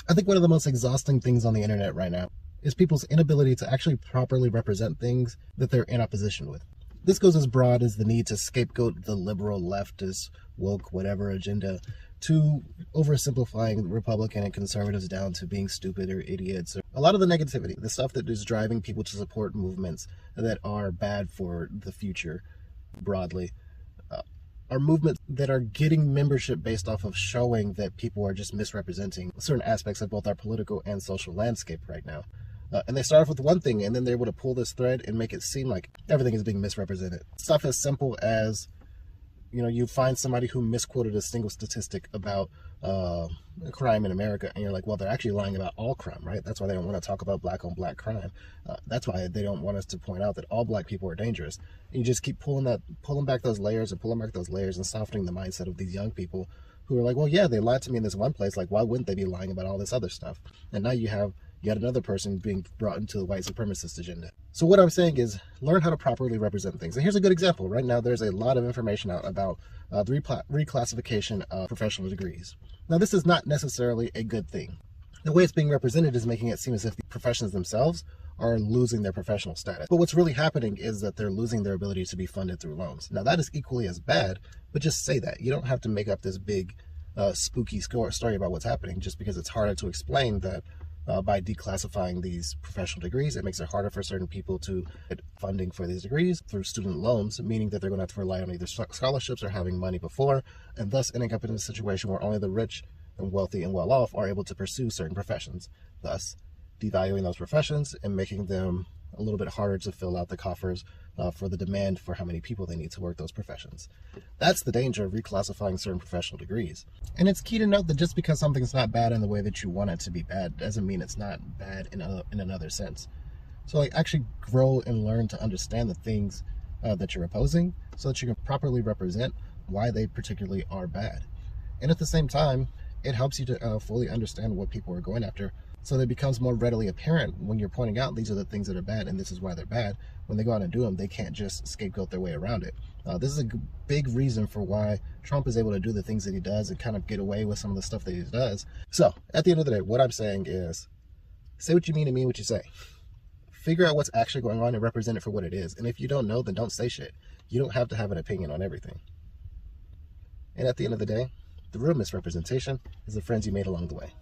I think one of the most exhausting things on the internet right now is people's inability to actually properly represent things that they're in opposition with. This goes as broad as the need to scapegoat the liberal, leftist, woke, whatever agenda, to oversimplifying Republican and conservatives down to being stupid or idiots. A lot of the negativity, the stuff that is driving people to support movements that are bad for the future broadly, are movements that are getting membership based off of showing that people are just misrepresenting certain aspects of both our political and social landscape right now. And they start off with one thing, and then they're able to pull this thread and make it seem like everything is being misrepresented. Stuff as simple as, you find somebody who misquoted a single statistic about crime in America, and you're like, well, they're actually lying about all crime, right? That's why they don't want to talk about black on black crime. That's why they don't want us to point out that all black people are dangerous. And you just keep pulling back those layers and softening the mindset of these young people who are like, well, yeah, they lied to me in this one place. Like, why wouldn't they be lying about all this other stuff? And now you have yet another person being brought into the white supremacist agenda. So what I'm saying is, learn how to properly represent things. And here's a good example. Right now, there's a lot of information out about the reclassification of professional degrees. Now, this is not necessarily a good thing. The way it's being represented is making it seem as if the professions themselves are losing their professional status. But what's really happening is that they're losing their ability to be funded through loans. Now, that is equally as bad, but just say that. You don't have to make up this big, spooky story about what's happening just because it's harder to explain that by declassifying these professional degrees, it makes it harder for certain people to get funding for these degrees through student loans, meaning that they're going to have to rely on either scholarships or having money before, and thus ending up in a situation where only the rich and wealthy and well-off are able to pursue certain professions, thus devaluing those professions and making them a little bit harder to fill out the coffers for the demand for how many people they need to work those professions. That's the danger of reclassifying certain professional degrees. And it's key to note that just because something's not bad in the way that you want it to be bad doesn't mean it's not bad in another sense. So actually grow and learn to understand the things that you're opposing so that you can properly represent why they particularly are bad. And at the same time, it helps you to fully understand what people are going after, so that it becomes more readily apparent when you're pointing out these are the things that are bad and this is why they're bad. When they go out and do them, they can't just scapegoat their way around it. This is a big reason for why Trump is able to do the things that he does and kind of get away with some of the stuff that he does. So at the end of the day, what I'm saying is, say what you mean and mean what you say. Figure out what's actually going on and represent it for what it is. And if you don't know, then don't say shit. You don't have to have an opinion on everything. And at the end of the day, the real misrepresentation is the friends you made along the way.